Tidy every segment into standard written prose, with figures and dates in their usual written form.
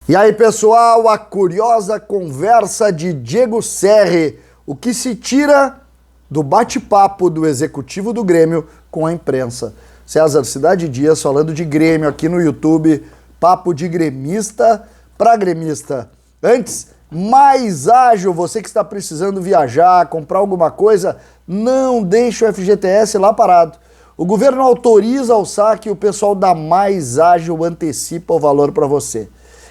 E aí, pessoal, a curiosa conversa de Diego Serri, o que se tira do bate-papo do executivo do Grêmio com a imprensa. César Cidade Dias falando de Grêmio aqui no YouTube, papo de gremista para gremista. Antes, mais ágil, você que está precisando viajar, comprar alguma coisa, não deixe o FGTS lá parado. O governo autoriza o saque e o pessoal da Mais Ágil antecipa o valor para você.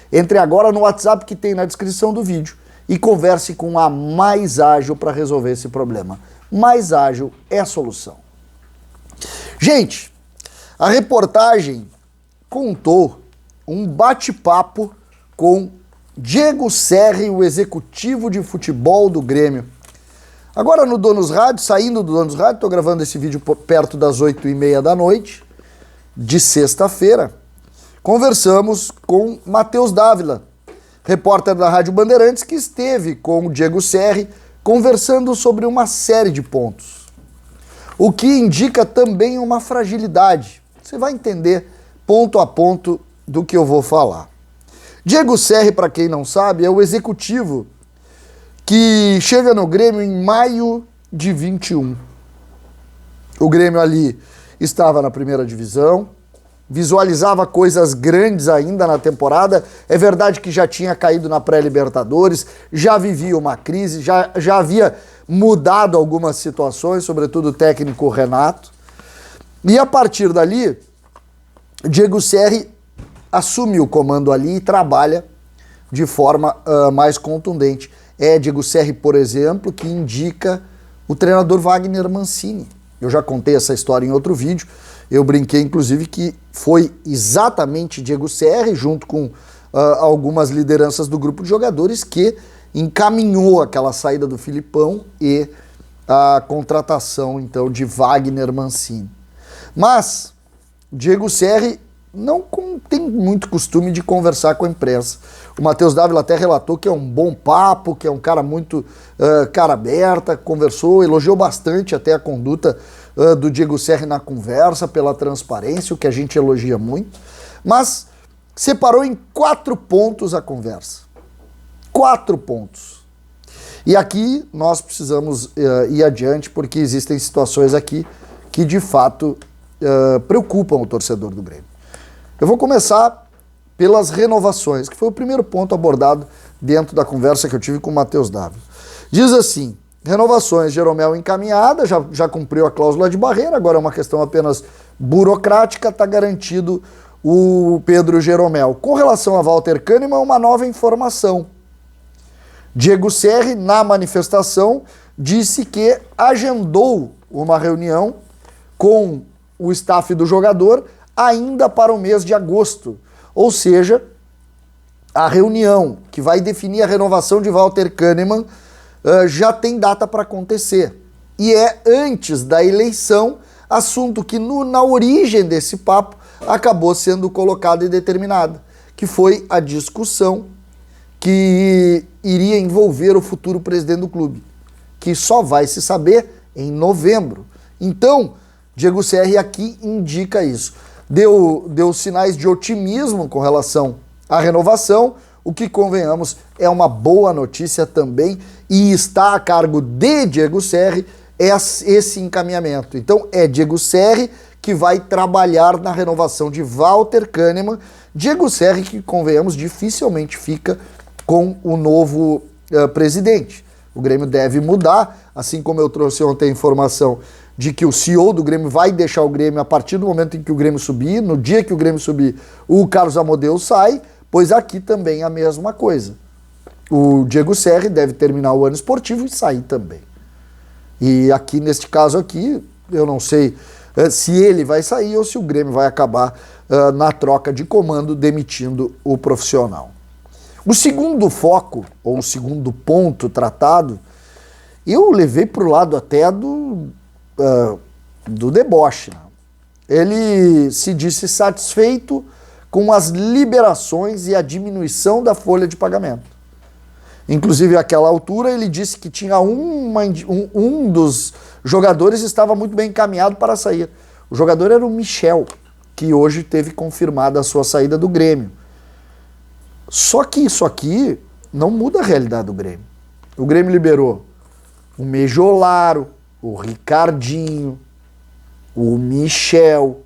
Entre agora no WhatsApp que tem na descrição do vídeo e converse com a Mais Ágil para resolver esse problema. Mais Ágil é a solução. Gente, a reportagem contou um bate-papo com Diego Serri, o executivo de futebol do Grêmio. Agora no Donos Rádio, saindo do Donos Rádio, estou gravando esse vídeo perto das 8h30 da noite, de sexta-feira, conversamos com Matheus Dávila, repórter da Rádio Bandeirantes, que esteve com o Diego Serri conversando sobre uma série de pontos. O que indica também uma fragilidade. Você vai entender ponto a ponto do que eu vou falar. Diego Serri, para quem não sabe, é o executivo que chega no Grêmio em maio de 21. O Grêmio ali estava na primeira divisão, visualizava coisas grandes ainda na temporada. É verdade que já tinha caído na pré-Libertadores, já vivia uma crise, já havia mudado algumas situações, sobretudo o técnico Renato. E a partir dali, Diego Serri assume o comando ali e trabalha de forma mais contundente. É Diego Serri, por exemplo, que indica o treinador Wagner Mancini. Eu já contei essa história em outro vídeo. Eu brinquei, inclusive, que foi exatamente Diego Serri, junto com algumas lideranças do grupo de jogadores, que encaminhou aquela saída do Filipão e a contratação, então, de Wagner Mancini. Mas Diego Serri não tem muito costume de conversar com a imprensa. O Matheus Dávila até relatou que é um bom papo, que é um cara muito cara aberta, conversou, elogiou bastante até a conduta do Diego Serri na conversa, pela transparência, o que a gente elogia muito, mas separou em 4 pontos a conversa. 4 pontos. E aqui nós precisamos ir adiante, porque existem situações aqui que de fato preocupam o torcedor do Grêmio. Eu vou começar pelas renovações, que foi o primeiro ponto abordado dentro da conversa que eu tive com o Matheus Dávila. Diz assim: renovações, Jeromel encaminhada, já cumpriu a cláusula de barreira, agora é uma questão apenas burocrática, está garantido o Pedro Jeromel. Com relação a Walter Kahneman, uma nova informação. Diego Serri, na manifestação, disse que agendou uma reunião com o staff do jogador ainda para o mês de agosto. Ou seja, a reunião que vai definir a renovação de Walter Kahneman já tem data para acontecer. E é antes da eleição, assunto que na origem desse papo acabou sendo colocado e determinado, que foi a discussão que iria envolver o futuro presidente do clube, que só vai se saber em novembro. Então, Diego Serri aqui indica isso. Deu sinais de otimismo com relação à renovação, o que, convenhamos, é uma boa notícia também, e está a cargo de Diego Serri esse encaminhamento. Então é Diego Serri que vai trabalhar na renovação de Walter Kahneman. Diego Serri que, convenhamos, dificilmente fica com o novo presidente. O Grêmio deve mudar, assim como eu trouxe ontem a informação de que o CEO do Grêmio vai deixar o Grêmio a partir do momento em que o Grêmio subir. No dia que o Grêmio subir, o Carlos Amodeu sai, pois aqui também é a mesma coisa. O Diego Serri deve terminar o ano esportivo e sair também. E aqui, neste caso aqui, eu não sei se ele vai sair ou se o Grêmio vai acabar na troca de comando demitindo o profissional. O segundo foco, ou o segundo ponto tratado, eu levei para o lado até do deboche. Ele se disse satisfeito com as liberações e a diminuição da folha de pagamento. Inclusive, àquela altura, ele disse que tinha um dos jogadores estava muito bem encaminhado para sair. O jogador era o Michel, que hoje teve confirmada a sua saída do Grêmio. Só que isso aqui não muda a realidade do Grêmio. O Grêmio liberou o Mejolaro, o Ricardinho, o Michel.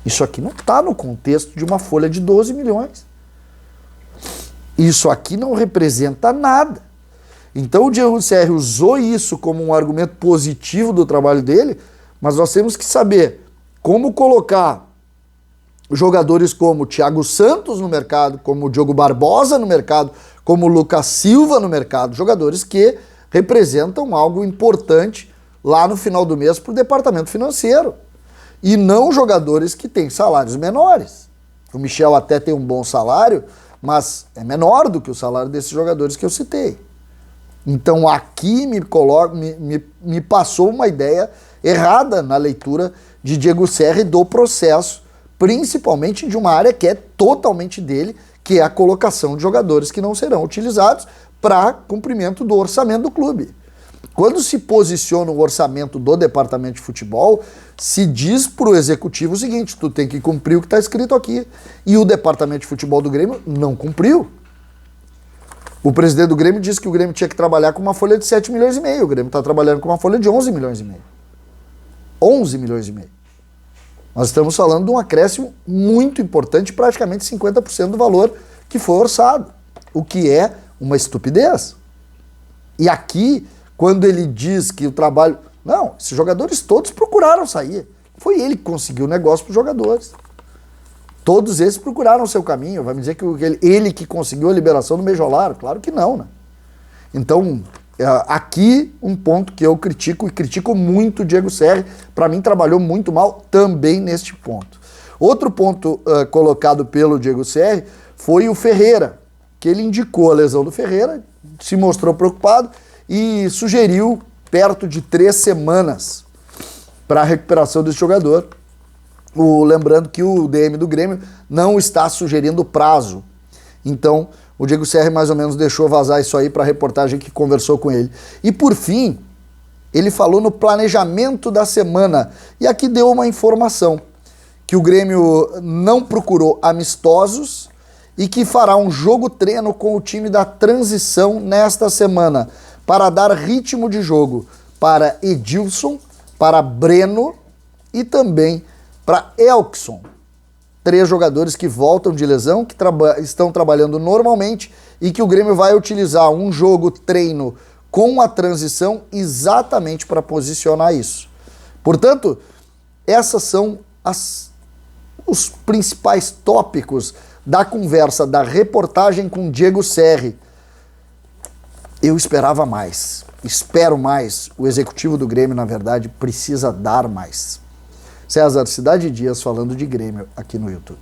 Isso aqui não está no contexto de uma folha de 12 milhões. Isso aqui não representa nada. Então o Diego Serri usou isso como um argumento positivo do trabalho dele, mas nós temos que saber como colocar jogadores como o Thiago Santos no mercado, como o Diogo Barbosa no mercado, como o Lucas Silva no mercado, jogadores que representam algo importante lá no final do mês para o departamento financeiro. E não jogadores que têm salários menores. O Michel até tem um bom salário, mas é menor do que o salário desses jogadores que eu citei. Então aqui me passou uma ideia errada na leitura de Diego Serri do processo, principalmente de uma área que é totalmente dele, que é a colocação de jogadores que não serão utilizados para cumprimento do orçamento do clube. Quando se posiciona o orçamento do departamento de futebol, se diz para o executivo o seguinte: tu tem que cumprir o que está escrito aqui. E o departamento de futebol do Grêmio não cumpriu. O presidente do Grêmio disse que o Grêmio tinha que trabalhar com uma folha de 7 milhões e meio. O Grêmio está trabalhando com uma folha de 11 milhões e meio. 11 milhões e meio. Nós estamos falando de um acréscimo muito importante, praticamente 50% do valor que foi orçado, o que é uma estupidez. E aqui, quando ele diz que o trabalho... Não, esses jogadores todos procuraram sair. Foi ele que conseguiu o negócio para os jogadores. Todos esses procuraram o seu caminho. Vai me dizer que ele que conseguiu a liberação do Mejolaro? Claro que não, né? Então, aqui um ponto que eu critico, e critico muito o Diego Serri, para mim trabalhou muito mal também neste ponto. Outro ponto colocado pelo Diego Serri foi o Ferreira, que ele indicou a lesão do Ferreira, se mostrou preocupado e sugeriu perto de 3 semanas para a recuperação desse jogador. Lembrando que o DM do Grêmio não está sugerindo prazo. Então, o Diego Serri mais ou menos deixou vazar isso aí para a reportagem que conversou com ele. E por fim, ele falou no planejamento da semana. E aqui deu uma informação, que o Grêmio não procurou amistosos e que fará um jogo-treino com o time da transição nesta semana, para dar ritmo de jogo para Edilson, para Breno e também para Elkson. 3 jogadores que voltam de lesão, que estão trabalhando normalmente e que o Grêmio vai utilizar um jogo-treino com a transição exatamente para posicionar isso. Portanto, essas são os principais tópicos da conversa, da reportagem com Diego Serri. Eu esperava mais, espero mais. O executivo do Grêmio, na verdade, precisa dar mais. César, Cidade Dias falando de Grêmio aqui no YouTube.